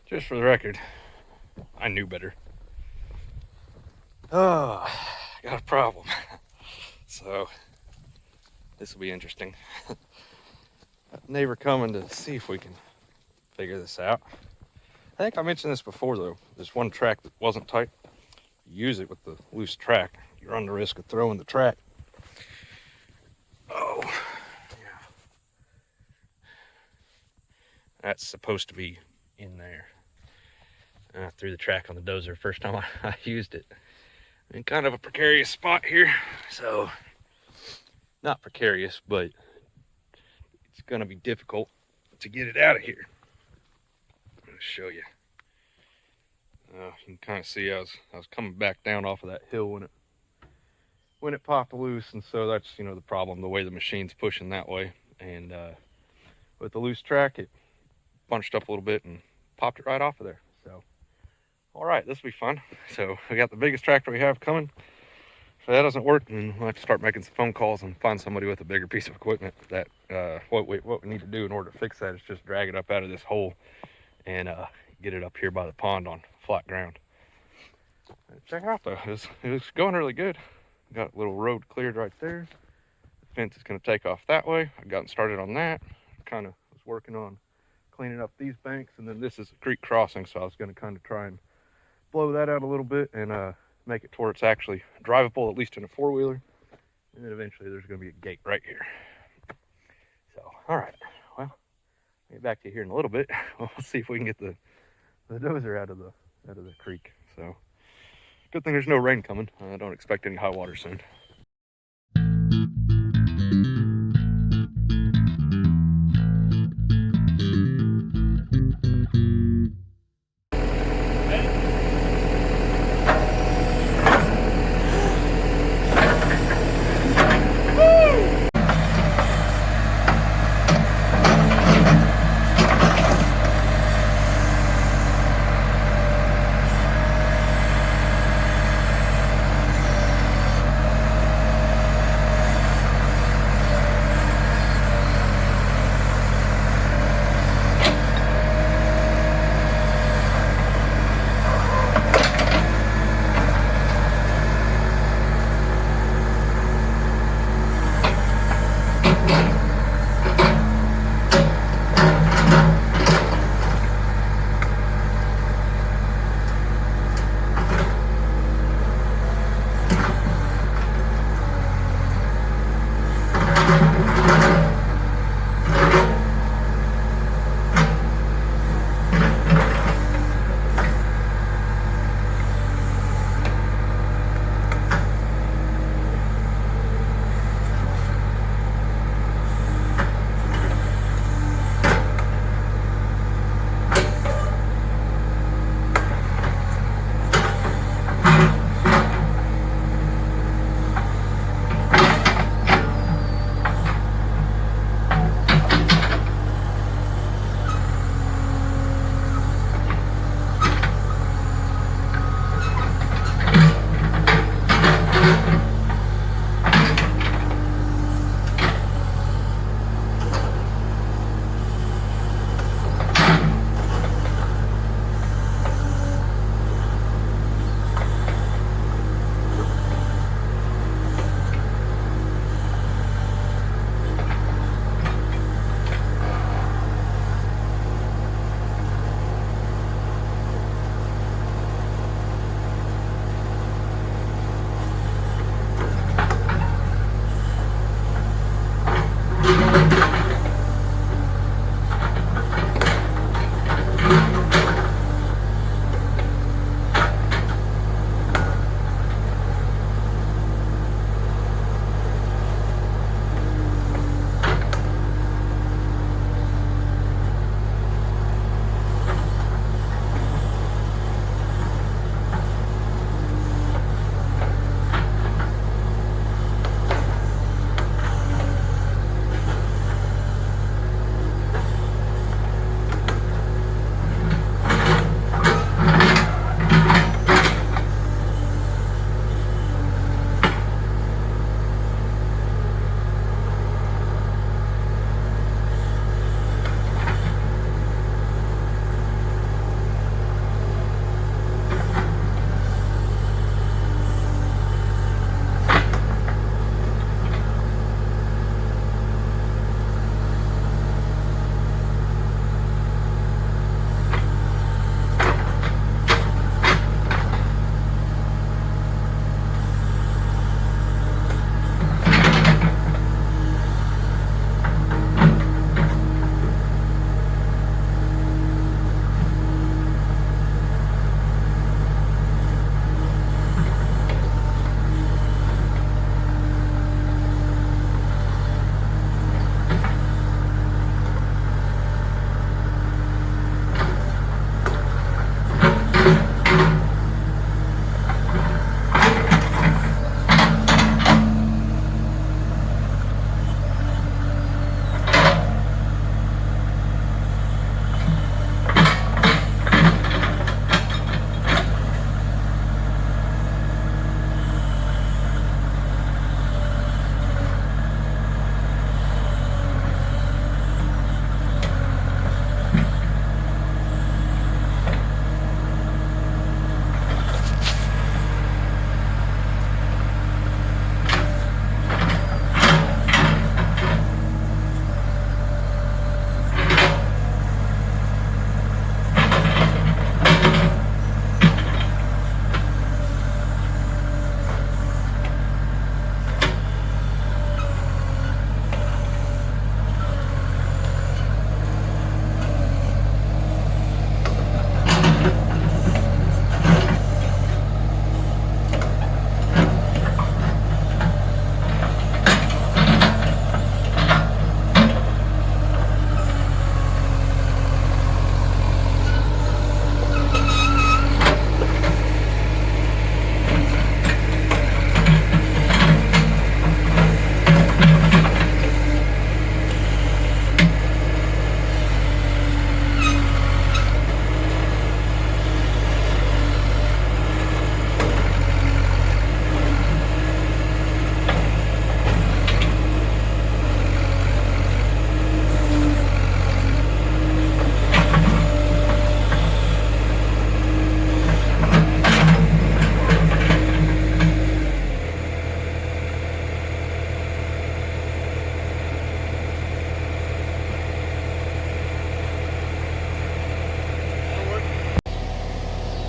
Just for the record, I knew better. Oh, got a problem. So, this will be interesting. Neighbor coming to see if we can figure this out. I think I mentioned this before though. There's one track that wasn't tight. You use it with the loose track, you run the risk of throwing the track. Oh, yeah. That's supposed to be in there. I threw the track on the dozer first time I used it. In kind of a precarious spot here. So, not precarious, but it's gonna be difficult to get it out of here. I'm gonna show you. You can kind of see I was coming back down off of that hill when it popped loose, and so that's the problem, the way the machine's pushing that way, and with the loose track it bunched up a little bit and popped it right off of there. So all right, this will be fun. So we got the biggest tractor we have coming. If that doesn't work, then we'll have to start making some phone calls and find somebody with a bigger piece of equipment. That what we need to do in order to fix that is just drag it up out of this hole and get it up here by the pond on flat ground. Check it out though, it was going really good. Got a little road cleared right there. The fence is going to take off that way. I've gotten started on that. Kind of was working on cleaning up these banks, and then this is a creek crossing, so I was going to kind of try and blow that out a little bit and make it to where it's actually drivable, at least in a four-wheeler. And then eventually there's going to be a gate right here. So, all right, well, I'll get back to you here in a little bit. We'll see if we can get the dozer out of the creek. So, good thing there's no rain coming. I don't expect any high water soon.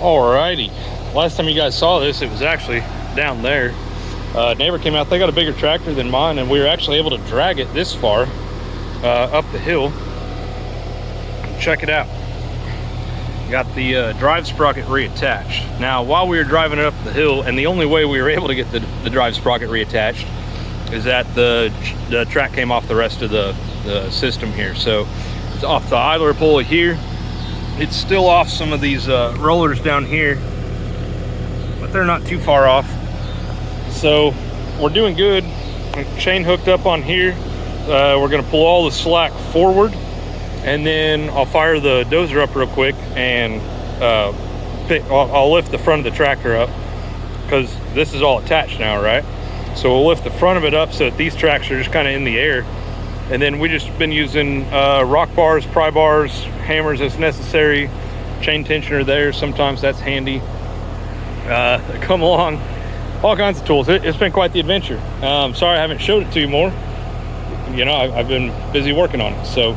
Alrighty, last time you guys saw this, it was actually down there. Neighbor came out, they got a bigger tractor than mine, and we were actually able to drag it this far up the hill. Check it out. Got the drive sprocket reattached. Now, while we were driving it up the hill, and the only way we were able to get the drive sprocket reattached is that the track came off the rest of the system here. So it's off the idler pulley here. It's still off some of these rollers down here, but they're not too far off. So we're doing good. Chain hooked up on here. We're gonna pull all the slack forward, and then I'll fire the dozer up real quick and I'll lift the front of the tractor up, because this is all attached now, right? So we'll lift the front of it up so that these tracks are just kind of in the air. And then we just been using rock bars, pry bars, hammers as necessary, chain tensioner there, sometimes that's handy. Come along, all kinds of tools. It's been quite the adventure. Sorry I haven't showed it to you more. You know, I've been busy working on it. So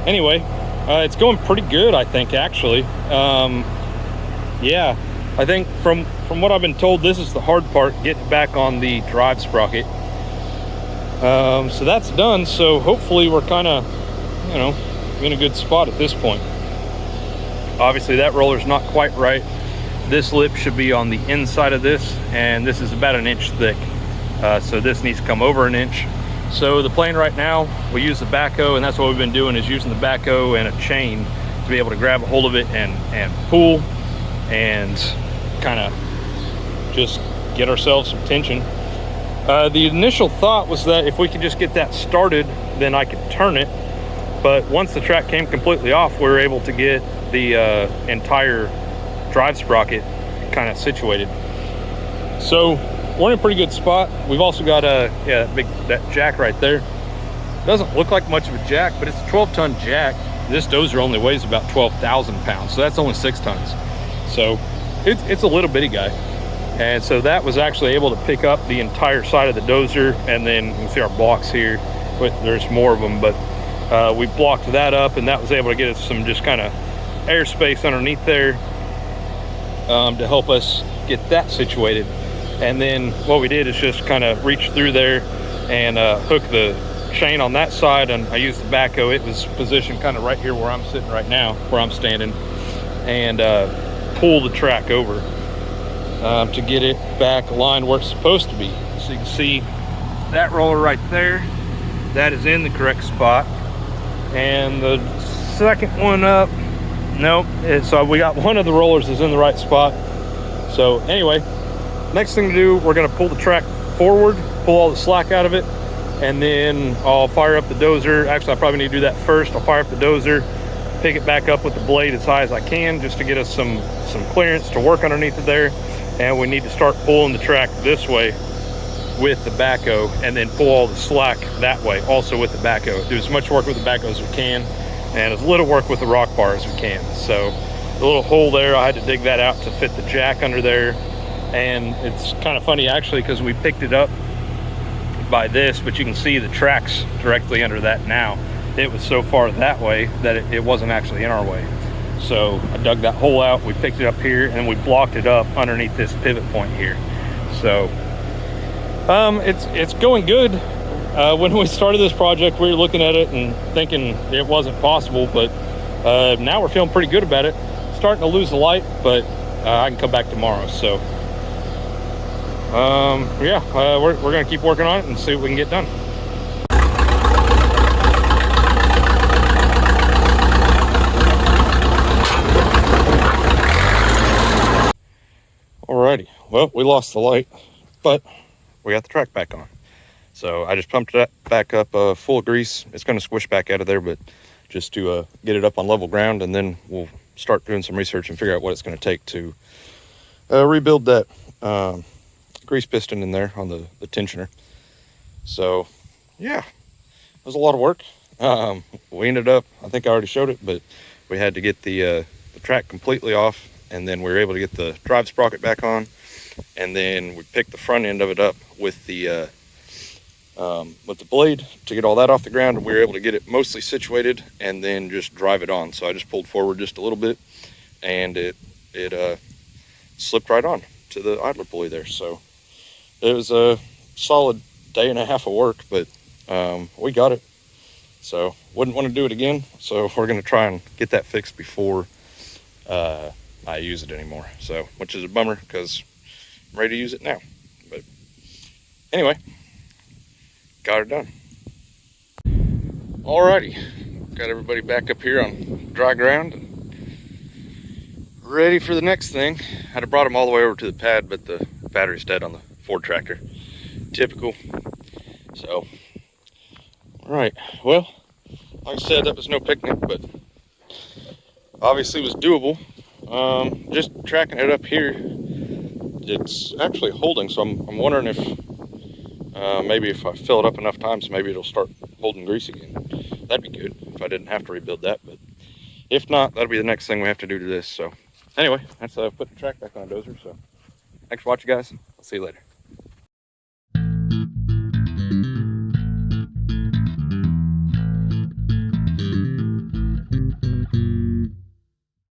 anyway, it's going pretty good, I think, actually. Yeah, I think from what I've been told, this is the hard part, getting back on the drive sprocket. So that's done. So hopefully we're kind of, you know, in a good spot at this point. Obviously that roller's not quite right. This lip should be on the inside of this, and this is about an inch thick. So this needs to come over an inch. So the plan right now, we use the backhoe, and that's what we've been doing, is using the backhoe and a chain to be able to grab a hold of it and pull and kind of just get ourselves some tension. The initial thought was that if we could just get that started, then I could turn it. But once the track came completely off, we were able to get the entire drive sprocket kind of situated. So we're in a pretty good spot. We've also got that jack right there. Doesn't look like much of a jack, but it's a 12-ton jack. This dozer only weighs about 12,000 pounds, so that's only 6 tons. So it's a little bitty guy. And so that was actually able to pick up the entire side of the dozer. And then you can see our blocks here, but there's more of them, but we blocked that up, and that was able to get us some just kind of airspace underneath there to help us get that situated. And then what we did is just kind of reach through there and hook the chain on that side, and I used the backhoe. It was positioned kind of right here where I'm sitting right now, where I'm standing, and pull the track over to get it back aligned where it's supposed to be. So you can see that roller right there, that is in the correct spot. And the second one up, nope. So we got one of the rollers is in the right spot. So anyway, next thing to do, we're gonna pull the track forward, pull all the slack out of it, and then I'll fire up the dozer. Actually, I probably need to do that first. I'll fire up the dozer, pick it back up with the blade as high as I can, just to get us some clearance to work underneath it there. And we need to start pulling the track this way with the backhoe, and then pull all the slack that way also with the backhoe. Do as much work with the backhoe as we can, and as little work with the rock bar as we can. So the little hole there, I had to dig that out to fit the jack under there. And it's kind of funny actually, because we picked it up by this, but you can see the tracks directly under that now. It was so far that way that it wasn't actually in our way. So I dug that hole out, we picked it up here, and we blocked it up underneath this pivot point here. So it's going good. When we started this project, we were looking at it and thinking it wasn't possible, but now we're feeling pretty good about it. Starting to lose the light, but I can come back tomorrow. So yeah, we're gonna keep working on it and see what we can get done. Alrighty, well, we lost the light, but we got the track back on. So I just pumped that back up full of grease. It's going to squish back out of there, but just to get it up on level ground, and then we'll start doing some research and figure out what it's going to take to rebuild that grease piston in there on the tensioner. So yeah, it was a lot of work. We ended up, I think I already showed it, but we had to get the track completely off, and then we were able to get the drive sprocket back on, and then we picked the front end of it up with the blade to get all that off the ground, and we were able to get it mostly situated and then just drive it on. So I just pulled forward just a little bit, and it slipped right on to the idler pulley there. So it was a solid day and a half of work, but we got it. So wouldn't want to do it again. So we're going to try and get that fixed before I use it anymore. So, which is a bummer because I'm ready to use it now. But anyway, got it done. Alrighty, got everybody back up here on dry ground. Ready for the next thing. I'd have brought them all the way over to the pad, but the battery's dead on the Ford tractor. Typical. So, alright, well, like I said, that was no picnic, but obviously was doable. Just tracking it up here, it's actually holding, so I'm wondering if maybe if I fill it up enough times, maybe it'll start holding grease again. That'd be good if I didn't have to rebuild that, but if not, that'll be the next thing we have to do to this. So anyway, that's putting the track back on a dozer. So thanks for watching, guys. I'll see you later.